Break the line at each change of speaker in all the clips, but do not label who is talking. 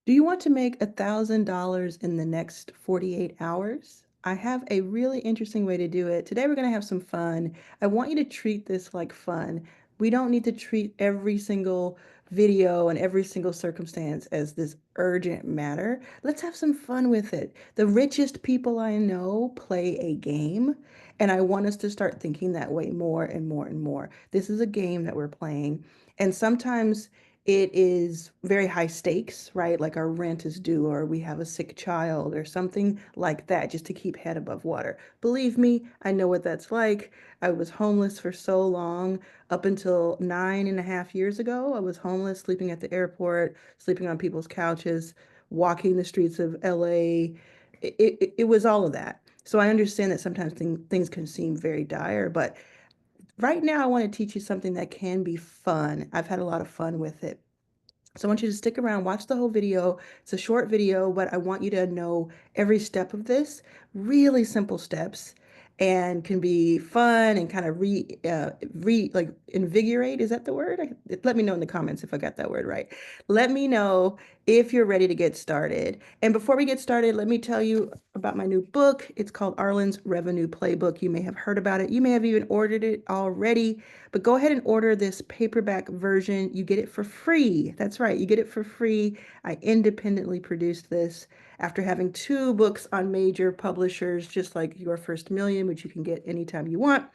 Do you want to make $1,000 in the next 48 hours? I have a really interesting way to do it. Today we're going to have some fun. I want you to treat this like fun. We don't need to treat every single video and every single circumstance as this urgent matter. Let's have some fun with it. The richest people I know play a game, and I want us to start thinking that way more and more and more. This is a game that we're playing, and sometimes it is very high stakes, right? Like our rent is due, or we have a sick child, or something like that, just to keep head above water. Believe me, I know what that's like. I was homeless for so long, up until 9.5 years ago. I was homeless, sleeping at the airport, sleeping on people's couches, walking the streets of LA. It was all of that. So I understand that sometimes things can seem very dire, but right now I want to teach you something that can be fun. I've had a lot of fun with it. So I want you to stick around, watch the whole video. It's a short video, but I want you to know every step of this. Really simple steps, and can be fun and kind of like invigorate. Is that the word? Let me know in the comments if I got that word right. Let me know if you're ready to get started. And before we get started, let me tell you about my new book. It's called Arlan's Revenue Playbook. You may have heard about it. You may have even ordered it already. But go ahead and order this paperback version. You get it for free. That's right, you get it for free. I independently produced this after having two books on major publishers, just like Your First Million, which you can get anytime you want.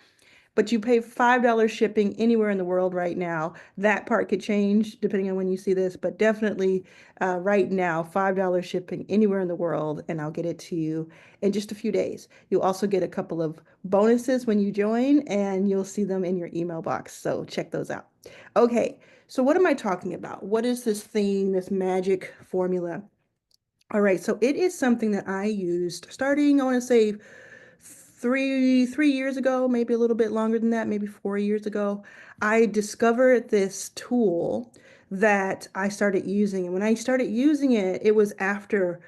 But you pay $5 shipping anywhere in the world right now. That part could change depending on when you see this, but definitely right now, $5 shipping anywhere in the world, and I'll get it to you in just a few days. You'll also get a couple of bonuses when you join, and you'll see them in your email box. So check those out. Okay, so what am I talking about? What is this theme, this magic formula? All right, so it is something that I used starting, I want to say, three years ago, maybe a little bit longer than that, maybe 4 years ago. I discovered this tool that I started using. And when I started using it, it was after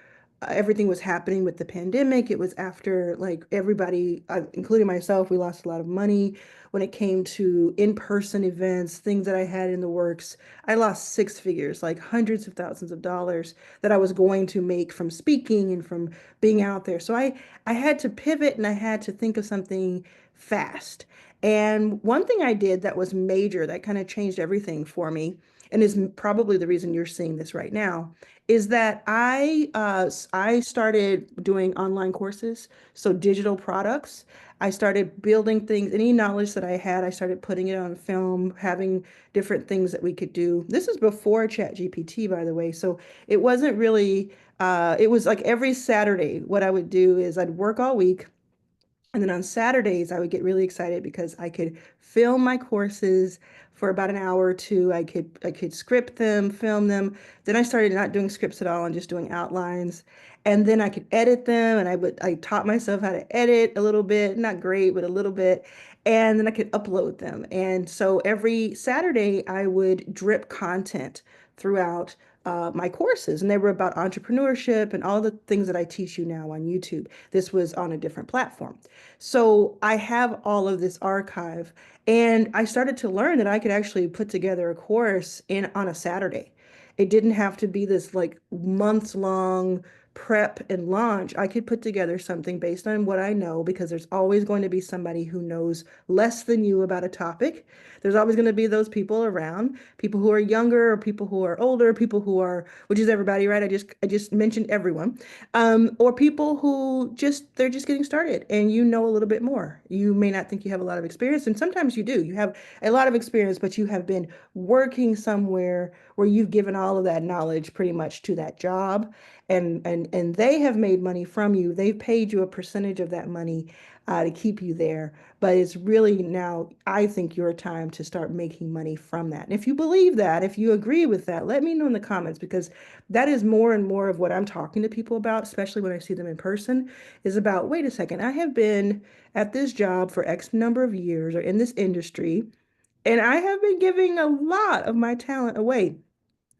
everything was happening with the pandemic. It was after, like, everybody, including myself, we lost a lot of money when it came to in-person events, things that I had in the works. I lost six figures, like hundreds of thousands of dollars that I was going to make from speaking and from being out there. So I had to pivot, and I had to think of something fast. And one thing I did that was major, that kind of changed everything for me, and is probably the reason you're seeing this right now, is that I started doing online courses, so digital products. I started building things, any knowledge that I had, I started putting it on film, having different things that we could do. This is before ChatGPT, by the way, so it wasn't really, it was like every Saturday, what I would do is I'd work all week. And then on Saturdays, I would get really excited because I could film my courses for about an hour or two. I could script them, film them. Then I started not doing scripts at all and just doing outlines. And then I could edit them, and I taught myself how to edit a little bit, not great, but a little bit. And then I could upload them. And so every Saturday, I would drip content throughout my courses, and they were about entrepreneurship and all the things that I teach you now on YouTube. This was on a different platform. So I have all of this archive, and I started to learn that I could actually put together a course in on a Saturday. It didn't have to be this like months long prep and launch. I could put together something based on what I know, because there's always going to be somebody who knows less than you about a topic. There's always going to be those people around, people who are younger or people who are older, people who are, which is everybody, right? I just mentioned everyone. Or people who they're just getting started, and you know a little bit more. You may not think you have a lot of experience, and sometimes you do. You have a lot of experience, but you have been working somewhere where you've given all of that knowledge pretty much to that job, and they have made money from you. They've paid you a percentage of that money to keep you there. But it's really now, I think, your time to start making money from that. And if you believe that, if you agree with that, let me know in the comments, because that is more and more of what I'm talking to people about, especially when I see them in person, is about, wait a second, I have been at this job for X number of years, or in this industry, and I have been giving a lot of my talent away.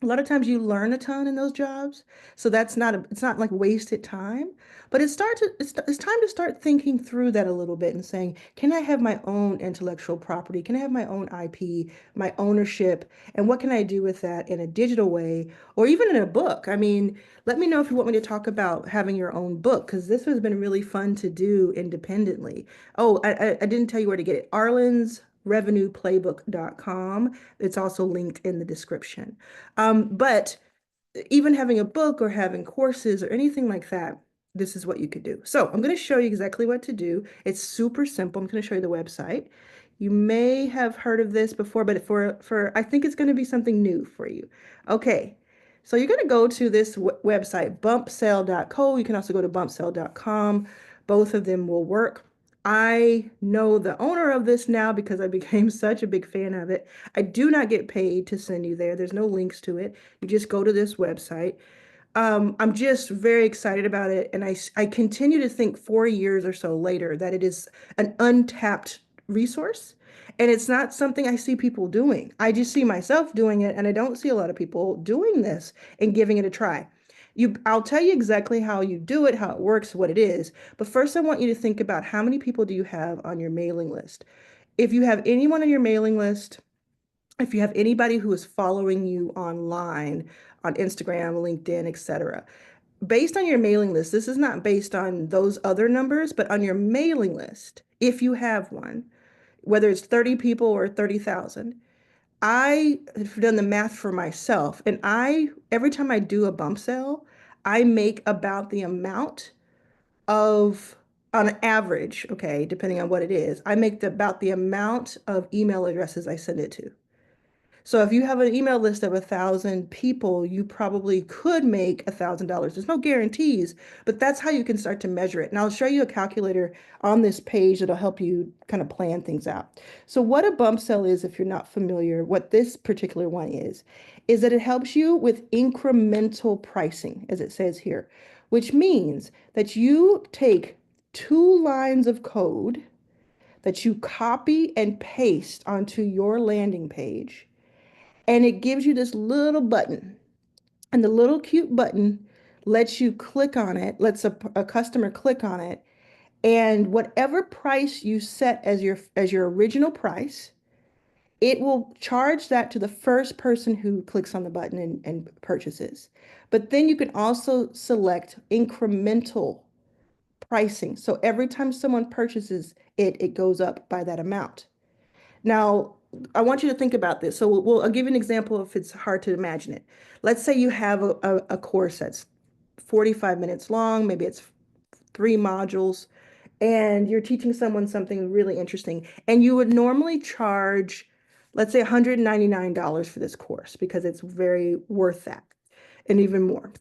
A lot of times you learn a ton in those jobs, so it's not like wasted time, but it's time to start thinking through that a little bit and saying, can I have my own intellectual property? Can I have my own IP, my ownership, and what can I do with that in a digital way or even in a book? I mean, let me know if you want me to talk about having your own book because this has been really fun to do independently. Oh, I didn't tell you where to get it. Arlan's revenueplaybook.com. It's also linked in the description. But even having a book or having courses or anything like that, this is what you could do. So I'm going to show you exactly what to do. It's super simple. I'm going to show you the website. You may have heard of this before, but for I think it's going to be something new for you. Okay. So you're going to go to this website, bumpsell.co. You can also go to bumpsell.com. Both of them will work. I know the owner of this now because I became such a big fan of it. I do not get paid to send you there. There's no links to it. You just go to this website. I'm just very excited about it. And I continue to think 4 years or so later that it is an untapped resource. And it's not something I see people doing. I just see myself doing it, and I don't see a lot of people doing this and giving it a try. I'll tell you exactly how you do it, how it works, what it is. But first, I want you to think about how many people do you have on your mailing list? If you have anyone on your mailing list, if you have anybody who is following you online on Instagram, LinkedIn, etc., based on your mailing list, this is not based on those other numbers, but on your mailing list, if you have one, whether it's 30 people or 30,000, I have done the math for myself. And every time I do a bump sale, I make about the amount of, on average, okay, depending on what it is, I make about the amount of email addresses I send it to. So if you have an email list of 1,000 people, you probably could make $1,000. There's no guarantees, but that's how you can start to measure it. And I'll show you a calculator on this page that'll help you kind of plan things out. So what a bump sell is, if you're not familiar, what this particular one is that it helps you with incremental pricing, as it says here, which means that you take 2 lines of code that you copy and paste onto your landing page, and it gives you this little button. And the little cute button lets you click on it, lets a customer click on it, and whatever price you set as your original price, it will charge that to the first person who clicks on the button and purchases. But then you can also select incremental pricing. So every time someone purchases it, it goes up by that amount. Now, I want you to think about this. So I'll give you an example if it's hard to imagine it. Let's say you have a course that's 45 minutes long, maybe it's 3 modules, and you're teaching someone something really interesting. And you would normally charge, let's say $199 for this course because it's very worth that and even more.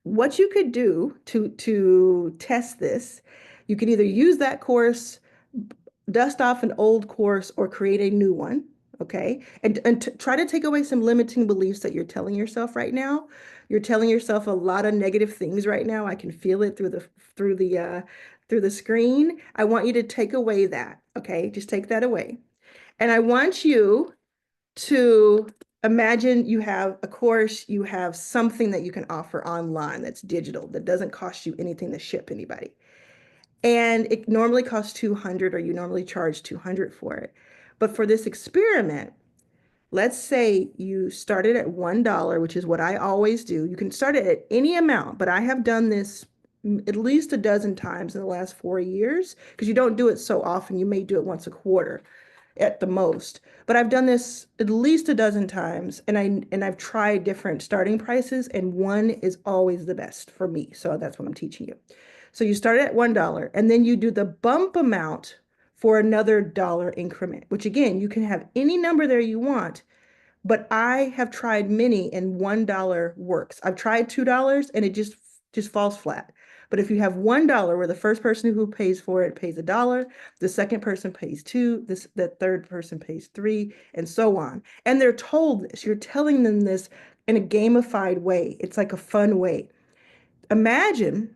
What you could do to test this, you could either use that course, dust off an old course, or create a new one. Okay. And try to take away some limiting beliefs that you're telling yourself right now. You're telling yourself a lot of negative things right now. I can feel it through the through the screen. I want you to take away that. Okay. Just take that away. And I want you to imagine you have a course, you have something that you can offer online that's digital, that doesn't cost you anything to ship anybody. And it normally costs 200, or you normally charge 200 for it. But for this experiment, let's say you started at $1, which is what I always do. You can start it at any amount, but I have done this at least a dozen times in the last 4 years because you don't do it so often. You may do it once a quarter at the most. But I've done this at least a dozen times, and I've tried different starting prices, and one is always the best for me. So that's what I'm teaching you. So you start at $1, and then you do the bump amount for another dollar increment, which again, you can have any number there you want, but I have tried many and $1 works. I've tried $2 and it just falls flat. But if you have $1 where the first person who pays for it pays $1, the second person pays two, the third person pays three, and so on. And they're told this, you're telling them this in a gamified way. It's like a fun way. Imagine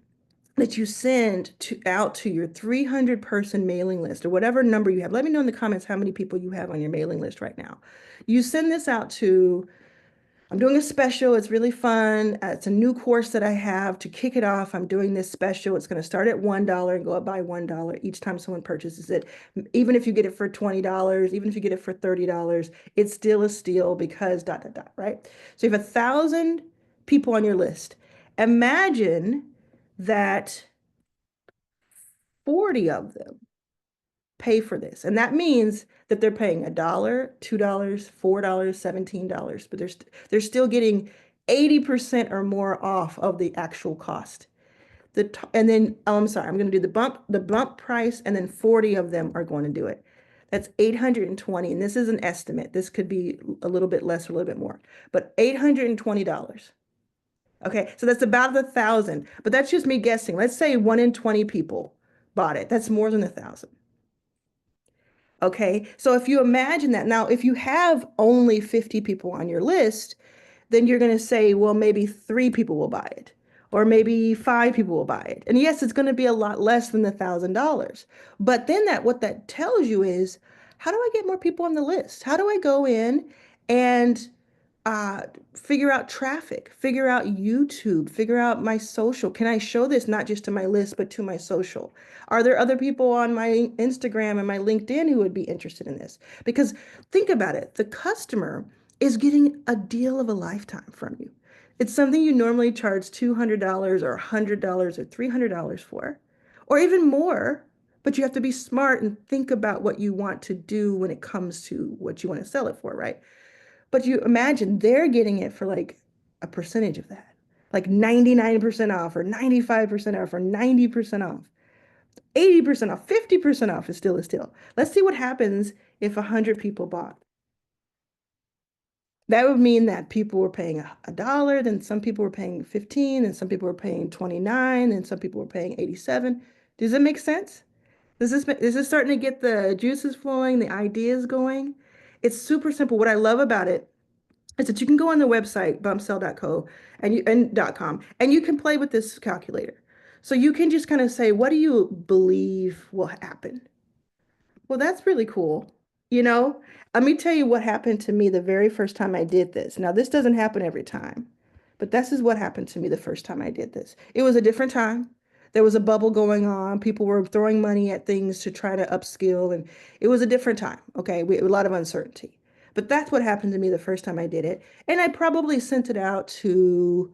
that you send out to your 300-person mailing list or whatever number you have. Let me know in the comments how many people you have on your mailing list right now. You send this out to I'm doing a special. It's really fun. It's a new course that I have to kick it off. I'm doing this special. It's going to start at $1 and go up by $1 each time someone purchases it. Even if you get it for $20, even if you get it for $30, it's still a steal because dot, dot, dot, right? So you have 1,000 people on your list. Imagine that 40 of them pay for this. And that means that they're paying $1, $2, $4, $17, but they're still getting 80% or more off of the actual cost. And then, oh, I'm sorry, I'm going to do the bump price, and then 40 of them are going to do it. That's 820, and this is an estimate. This could be a little bit less or a little bit more, but $820. Okay, so that's about 1,000, but that's just me guessing. Let's say 1 in 20 people bought it. That's more than 1,000. Okay, so if you imagine that now, if you have only 50 people on your list, then you're going to say, well, maybe 3 people will buy it, or maybe 5 people will buy it. And yes, it's going to be a lot less than $1,000. But then what that tells you is, how do I get more people on the list? How do I go in and uh, figure out traffic, figure out YouTube, figure out my social? Can I show this not just to my list, but to my social? Are there other people on my Instagram and my LinkedIn who would be interested in this? Because think about it, the customer is getting a deal of a lifetime from you. It's something you normally charge $200 or $100 or $300 for, or even more, but you have to be smart and think about what you want to do when it comes to what you want to sell it for, right? But you imagine they're getting it for like a percentage of that, like 99% off or 95% off or 90% off, 80% off, 50% off is still a steal. Let's see what happens if 100 people bought. That would mean that people were paying a dollar, then some people were paying 15, and some people were paying 29, and some people were paying 87. Does it make sense? Is this starting to get the juices flowing, the ideas going? It's super simple. What I love about it is that you can go on the website bumpsell.co and .com, and you can play with this calculator. So you can just kind of say, what do you believe will happen? Well, that's really cool. You know, let me tell you what happened to me the very first time I did this. Now, this doesn't happen every time, but this is what happened to me the first time I did this. It was a different time. There was a bubble going on. People were throwing money at things to try to upskill, and it was a different time. Okay, a lot of uncertainty. But that's what happened to me the first time I did it. And I probably sent it out to,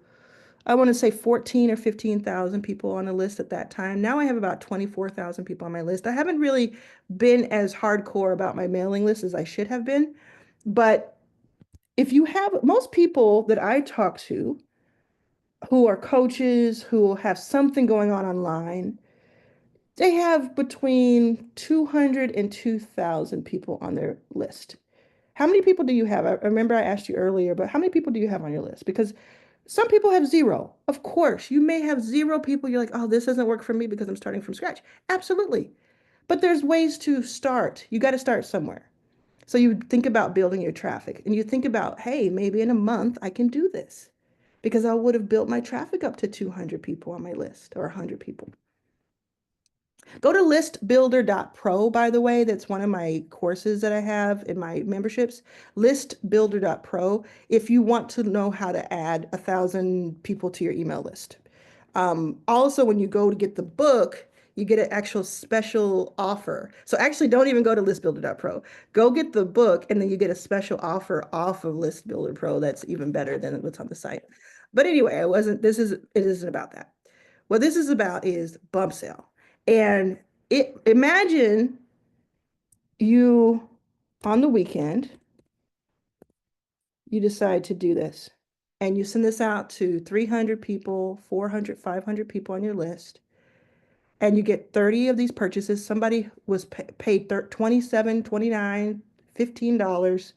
I want to say 14 or 15,000 people on the list at that time. Now I have about 24,000 people on my list. I haven't really been as hardcore about my mailing list as I should have been. But if you have most people that I talk to who are coaches, who have something going on online, they have between 200 and 2,000 people on their list. How many people do you have? I remember I asked you earlier, but how many people do you have on your list? Because some people have zero. Of course, you may have zero people. You're like, oh, this doesn't work for me because I'm starting from scratch. Absolutely. But there's ways to start. You got to start somewhere. So you think about building your traffic and you think about, hey, maybe in a month I can do this because I would have built my traffic up to 200 people on my list or 100 people. Go to listbuilder.pro, by the way. That's one of my courses that I have in my memberships. Listbuilder.pro if you want to know how to add 1,000 people to your email list. Also, when you go to get the book, you get an actual special offer. So actually, don't even go to listbuilder.pro. Go get the book, and then you get a special offer off of List Builder Pro that's even better than what's on the site. But anyway, it isn't about that. What this is about is bump sale. And imagine you on the weekend, you decide to do this and you send this out to 300 people, 400, 500 people on your list, and you get 30 of these purchases. Somebody was paid 27, 29, $15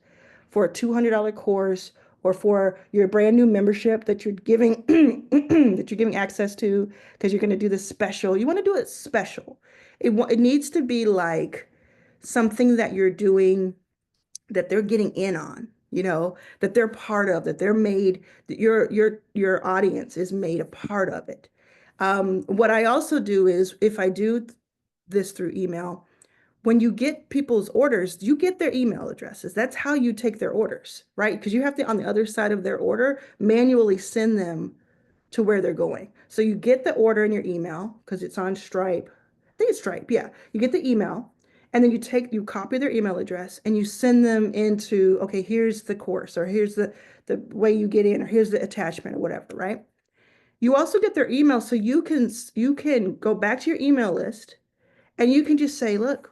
for a $200 course or for your brand new membership that you're giving that you're giving access to because you're going to do this special. You want to do it special. It needs to be like something that you're doing that they're getting in on, that they're part of, that they're made, that your audience is made a part of it. What I also do is if I do this through email, when you get people's orders, you get their email addresses. That's how you take their orders, right? Because you have to, on the other side of their order, manually send them to where they're going. So you get the order in your email because it's on Stripe. I think it's Stripe. Yeah. You get the email and then you copy their email address and you send them into, okay, here's the course or here's the way you get in or here's the attachment or whatever, right? You also get their email so you can go back to your email list and you can just say, look,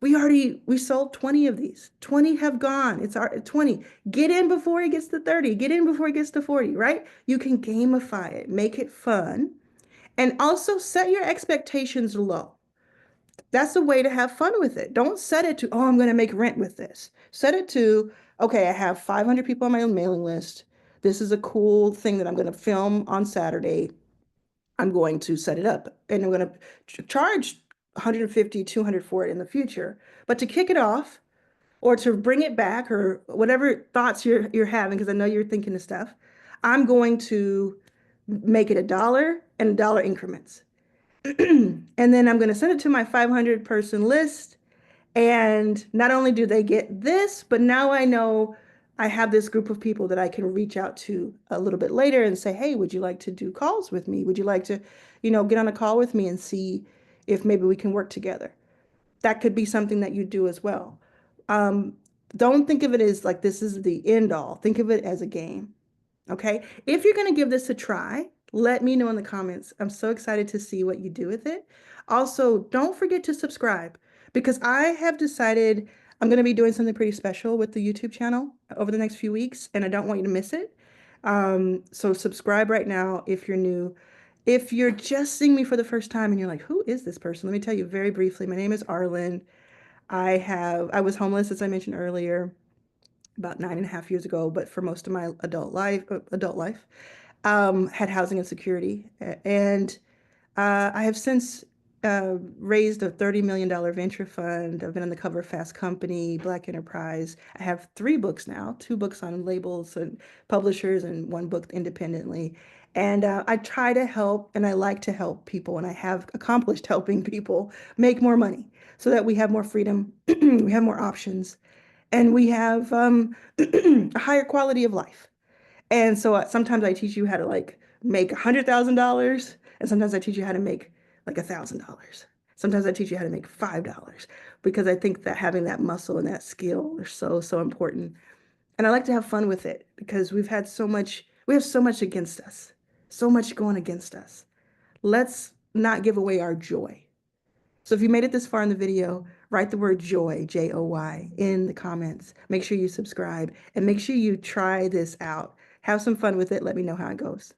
we sold 20 of these. 20 have gone. It's our 20. Get in before it gets to 30. Get in before it gets to 40, right? You can gamify it, make it fun, and also set your expectations low. That's the way to have fun with it. Don't set it to, oh, I'm going to make rent with this. Set it to, okay, I have 500 people on my mailing list. This is a cool thing that I'm going to film on Saturday. I'm going to set it up and I'm going to charge 150, 200 for it in the future. But to kick it off or to bring it back or whatever thoughts you're having, because I know you're thinking of stuff, I'm going to make it $1 and $1 increments. And then I'm going to send it to my 500 person list. And not only do they get this, but now I know I have this group of people that I can reach out to a little bit later and say, hey, would you like to do calls with me? Would you like to, get on a call with me and see if maybe we can work together? That could be something that you do as well. Um, don't think of it as like this is the end all. Think of it as a game. Okay. If you're going to give this a try, let me know in the comments. I'm so excited to see what you do with it. Also, don't forget to subscribe because I have decided I'm going to be doing something pretty special with the YouTube channel over the next few weeks, and I don't want you to miss it. So subscribe right now if you're new. If you're just seeing me for the first time and you're like, who is this person? Let me tell you very briefly. My name is Arlan. I was homeless, as I mentioned earlier, about 9.5 years ago, but for most of my adult life, had housing insecurity. And I have since raised a $30 million venture fund. I've been on the cover of Fast Company, Black Enterprise. I have 3 books now, 2 books on labels and publishers, and 1 book independently. And I try to help, and I like to help people, and I have accomplished helping people make more money so that we have more freedom, we have more options, and we have a higher quality of life. And so sometimes I teach you how to like make $100,000, and sometimes I teach you how to make like $1,000. Sometimes I teach you how to make $5 because I think that having that muscle and that skill are so, so important. And I like to have fun with it because we have so much against us, so much going against us. Let's not give away our joy. So if you made it this far in the video, write the word joy, Joy, in the comments. Make sure you subscribe and make sure you try this out. Have some fun with it. Let me know how it goes.